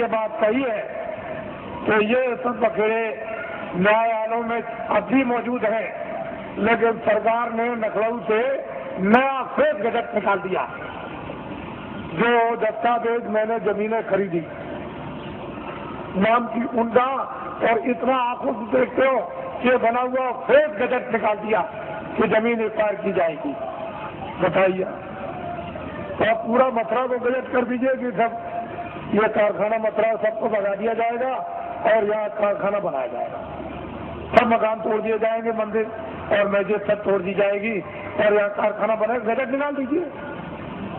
ये बात सही है तो ये सब बखेड़े न्यायालयों में अब भी मौजूद है, लेकिन सरकार ने लखनऊ से नया फेक गजट निकाल दिया। जो दस्तावेज मैंने जमीनें खरीदी नाम की उनका, और इतना आंखों से देखते हो कि बना हुआ फेक गजट निकाल दिया कि जमीन एक्वायर की जाएगी। बताइए, तो आप पूरा मथुरा को गजट कर दीजिए कि सब ये कारखाना मथुरा सबको भगा दिया जाएगा और यहाँ कारखाना बनाया जाएगा, सब मकान तोड़ दिए जाएंगे, मंदिर और मस्जिद सब तोड़ दी जाएगी और यहाँ कारखाना बनाएगा। गजट निकाल दीजिए,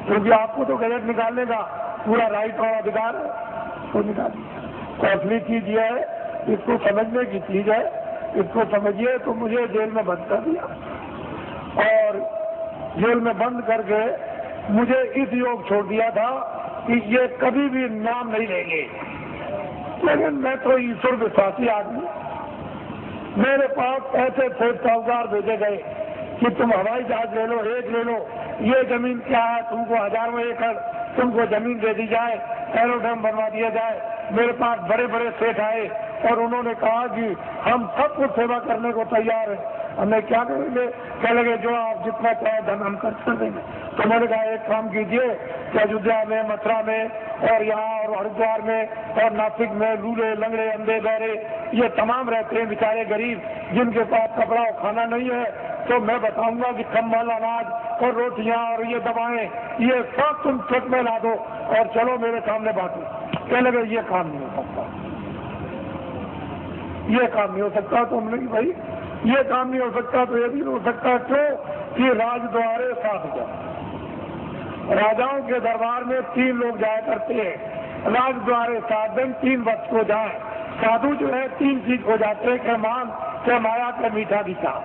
क्योंकि आपको तो गजट निकालने का पूरा राइट और अधिकार है, तो निकालिए। तो असली चीज ये है, इसको समझने की चीज है, इसको समझिए। तो मुझे जेल में बंद कर दिया और जेल में बंद करके मुझे इस योग छोड़ दिया था कि ये कभी भी नाम नहीं लेंगे। लेकिन मैं तो ईश्वर विश्वासी आदमी, मेरे पास ऐसे थे साहूकार भेजे गए कि तुम हवाई जहाज ले लो, एक ले लो, ये जमीन क्या है, तुमको हजारों एकड़ तुमको जमीन दे दी जाए, एरोड्रम बनवा दिया जाए। मेरे पास बड़े बड़े सेठ आए और उन्होंने कहा कि हम सब कुछ सेवा करने को तैयार है, हमें क्या करेंगे? कह लगे जो आप जितना चाहे धन हम खर्च कर देंगे। तो मैंने कहा एक काम कीजिए कि अयोध्या में, मथुरा में और यहाँ और हरिद्वार में और नासिक में लूले लंगड़े अंधे बहरे ये तमाम रहते हैं बेचारे गरीब, जिनके पास कपड़ा और खाना नहीं है, तो मैं बताऊंगा कि कंबल, अनाज और रोटियां और ये दवाएं ये सब तुम ट्रक में ला दो और चलो मेरे सामने बांटो। कह लगे ये काम नहीं हो सकता, ये काम नहीं हो सकता। तो हमने कि भाई ये काम नहीं हो सकता तो ये भी नहीं हो सकता। क्यों कि राजद्वारे 7 जन, राजाओं के दरबार में 3 लोग जाया करते हैं, राजद्वारे 7 दिन 3 वक्त को जाए। साधु जो है 3 चीज हो जाते हैं, के मान, के माया, के मीठा दिखा।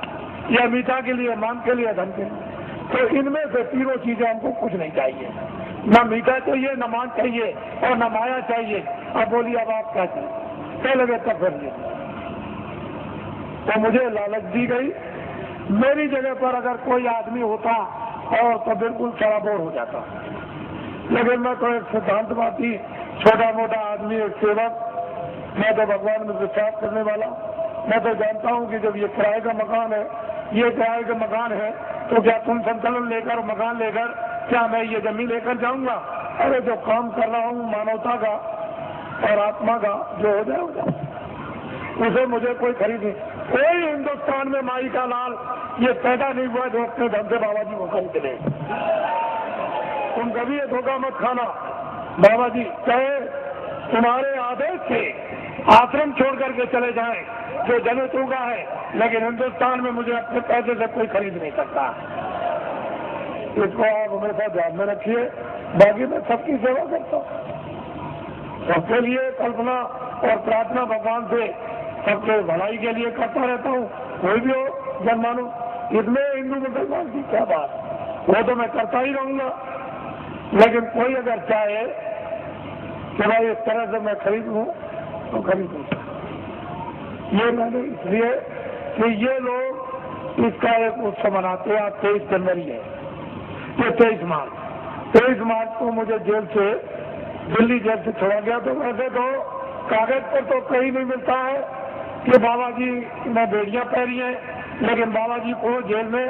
या मीठा के लिए, मान के लिए, धन के लिए। तो इनमें से तीनों चीजें हमको कुछ नहीं चाहिए, न मीठा चाहिए, न मान चाहिए और न माया चाहिए। अब बोलिए अब आप क्या चाहिए? कह लगे तब फिर तो मुझे लालच दी गई। मेरी जगह पर अगर कोई आदमी होता और तो बिल्कुल सराबोर हो जाता, लेकिन मैं तो एक सिद्धांतवादी, छोटा मोटा आदमी, एक सेवक, मैं तो भगवान में विश्वास करने वाला। मैं तो जानता हूँ कि जब ये किराए का मकान है, ये किराए का मकान है, तो क्या तुम संतुलन लेकर, मकान लेकर क्या मैं ये जमीन लेकर जाऊंगा? अरे जो काम कर रहा हूँ मानवता का और आत्मा का, जो हो जाए उसे मुझे कोई खरीद नहीं। कोई हिंदुस्तान में माई का लाल ये पैदा नहीं हुआ जो अपने धन से बाबा जी को खरीद ले। तुम कभी ये धोखा मत खाना। बाबा जी चाहे तुम्हारे आदेश से आश्रम छोड़ करके चले जाएं, जो दलितों का है, लेकिन हिंदुस्तान में मुझे अपने पैसे से कोई खरीद नहीं सकता। इसको आप हमेशा ध्यान में रखिए। बाकी मैं सबकी सेवा करता हूँ, सबके लिए कल्पना और प्रार्थना भगवान से सबके भलाई के लिए करता रहता हूँ। कोई भी हो जनमानो, इसमें हिंदू मुसलमान की क्या बात, वो तो मैं करता ही रहूंगा। लेकिन कोई अगर चाहे कि भाई इस तरह से मैं खरीद लूँ तो खरीद लूँ। ये मैंने इसलिए कि ये लोग इसका एक उत्सव मनाते हैं। आज 23 जनवरी है, ये 23 मार्च को मुझे जेल से, दिल्ली जेल से छोड़ा गया। तो वैसे तो कागज पर तो कहीं नहीं मिलता है कि बाबा जी ने बेड़ियां पहनी है, लेकिन बाबा जी को जेल में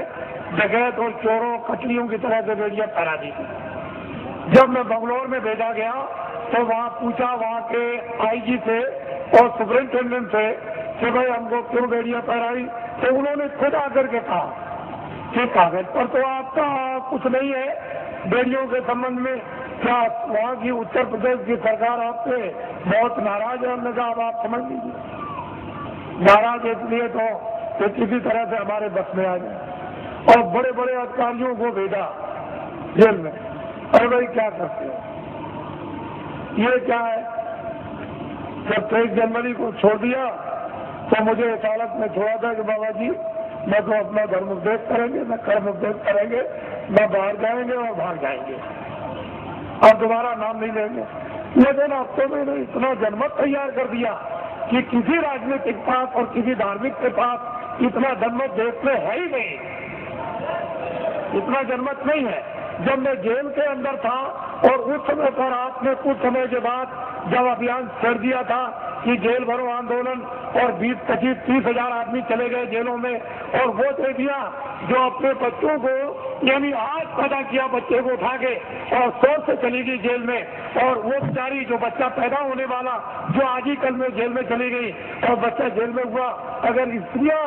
डकैत और चोरों कचरियों की तरह से बेड़ियां पहना दी थी। जब मैं बंगलौर में भेजा गया तो वहाँ पूछा वहाँ के आईजी से और सुपरिंटेंडेंट से कि भाई हमको क्यों बेड़ियां पहनाई? तो उन्होंने खुद आकर के कहा कि कागज पर तो आपका कुछ नहीं है बेड़ियों के संबंध में, क्या वहाँ की उत्तर प्रदेश की सरकार आपसे बहुत नाराज है? हमने कहा अब आप समझ लीजिए नाराज इसलिए तो कि किसी तरह से हमारे बस में आ जाए। और बड़े बड़े अधिकारियों को भेजा जेल में। अरे भाई क्या करते हो, ये क्या है? जब 23 जनवरी को छोड़ दिया तो मुझे इस हालत में छोड़ा था कि बाबा जी मैं तो अपना धर्म उपदेश करेंगे, न कर्म उपदेश करेंगे, न बाहर जाएंगे और भाग जाएंगे, अब दोबारा नाम नहीं लेंगे। लेकिन अब तो मैंने इतना जनमत तैयार कर दिया कि किसी राजनीतिक पास और किसी धार्मिक के पास इतना जनमत देश में है ही नहीं, इतना जनमत नहीं है। जब मैं जेल के अंदर था और उस समय पर आपने कुछ समय के बाद जब अभियान छेड़ दिया था कि जेल भरो आंदोलन और 20-25-30 हजार आदमी चले गए जेलों में, और वो दे दिया जो अपने बच्चों को, यानी आज पैदा किया बच्चे को उठा के और शोर से चली गई जेल में, और वो बेचारी जो बच्चा पैदा होने वाला जो आज ही कल में जेल में चली गई और बच्चा जेल में हुआ, अगर स्त्रियां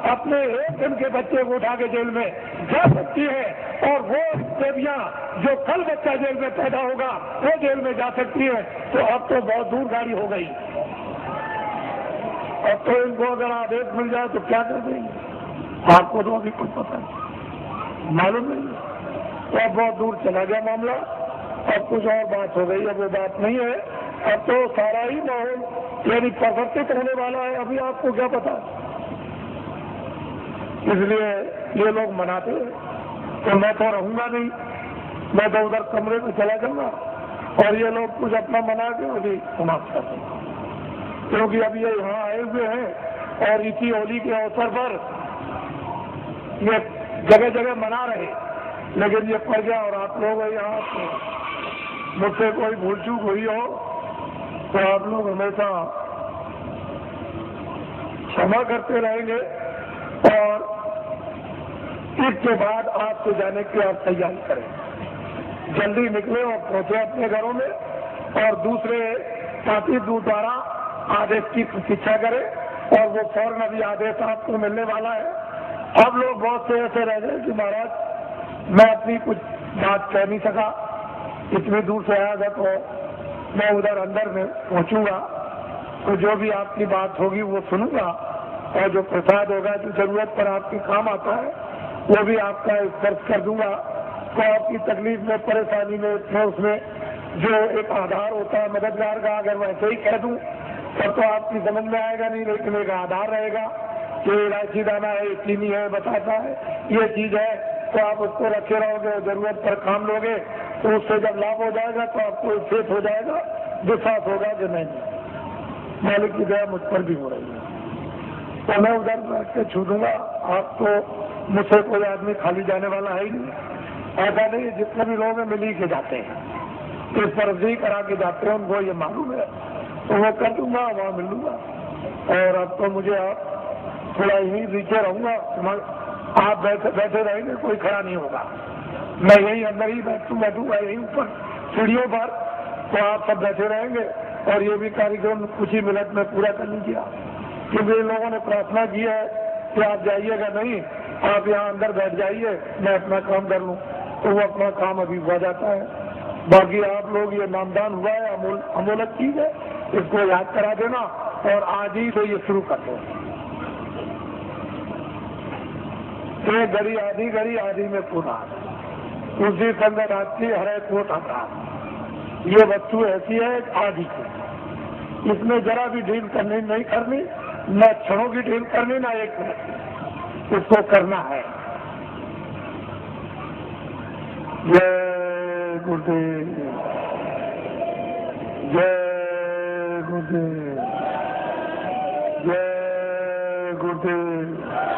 अपने एक दिन के बच्चे को उठा के जेल में जा सकती है और वो देवियां जो कल बच्चा जेल में पैदा होगा वो जेल में जा सकती है, तो अब तो बहुत दूर गाड़ी हो गई। अब तो इनको अगर आदेश मिल जाए तो क्या कर देंगे, आपको तो अभी कुछ पता नहीं, मालूम नहीं, तो अब बहुत दूर चला गया मामला। अब कुछ और बात हो गई, अब वो बात नहीं है, अब तो सारा ही माहौल यानी परिवर्तित होने वाला है, अभी आपको क्या पता। इसलिए ये लोग मनाते हैं, तो मैं तो रहूंगा नहीं, मैं तो उधर कमरे में चला जाऊंगा और ये लोग कुछ अपना मना के अभी समाप्त कर देंगे, क्योंकि अभी ये यहाँ आए हुए हैं और इसी होली के अवसर पर ये जगह जगह मना रहे, लेकिन ये पड़ गया और आप लोग यहाँ मुझसे कोई भूल चूक हुई हो तो आप लोग हमेशा क्षमा करते रहेंगे, और इसके बाद आपको जाने की आप तैयारी करें, जल्दी निकले और पहुंचे अपने घरों में, और दूसरे साथी दूत द्वारा आदेश की प्रतीक्षा करें, और वो फौरन अभी आदेश आपको मिलने वाला है। अब लोग बहुत से ऐसे रह गए कि महाराज मैं अपनी कुछ बात कह नहीं सका, इतनी दूर से आया था, तो मैं उधर अंदर में पहुंचूंगा तो जो भी आपकी बात होगी वो सुनूंगा, और जो प्रसाद होगा जो जरूरत पर आपके काम आता है वो भी आपका स्पर्श कर दूंगा। तो आपकी तकलीफ में, परेशानी में, उसमें जो एक आधार होता है मददगार का, अगर वैसे ही कह दूं तब तो आपकी समझ में आएगा नहीं, लेकिन एक आधार रहेगा कि इलायची दाना है, चीनी है, बताता है ये चीज है, तो आप उसको रखे रहोगे, जरूरत पर काम लोगे, तो उससे जब लाभ हो जाएगा तो आपको चेत हो जाएगा, विश्वास होगा कि नहीं मालिक की दया मुझ पर भी हो रही है, तो मैं उधर बैठ के छू दूंगा। आपको मुझसे कोई आदमी खाली जाने वाला है ही नहीं, ऐसा नहीं, जितने भी लोग हैं मिली के जाते हैं, इस पर अर्जी करा के जाते हैं, उनको ये मालूम है, तो वो कर दूंगा, वहाँ मिल लूंगा। और अब तो मुझे आप थोड़ा यहीं नीचे रहूंगा, आप बैठे रहेंगे, कोई खड़ा नहीं होगा, मैं यहीं अंदर ही बैठूंगा यहीं ऊपर सीढ़ियों पर, तो आप सब बैठे रहेंगे, और ये भी कार्यक्रम कुछ ही मिनट में पूरा कर लीजिए, क्योंकि इन लोगों ने प्रार्थना की है कि आप जाइएगा नहीं, आप यहाँ अंदर बैठ जाइए, मैं अपना काम कर लूँ, तो वो अपना काम अभी हुआ जाता है। बाकी आप लोग ये नामदान हुआ है, अमूलक चीज है, इसको याद करा देना, और आज ही से ये शुरू कर दो। एक घड़ी आधी में पूरा, उसी संगत आती हरे कोट अपराध, ये वस्तु ऐसी है आदि की, इसमें जरा भी ढील करनी नहीं करनी, न क्षणों की ढील करनी, ना एक मिनट, इसको करना है। जय गुरुदेव, जय गुरुदेव, जय गुरुदेव।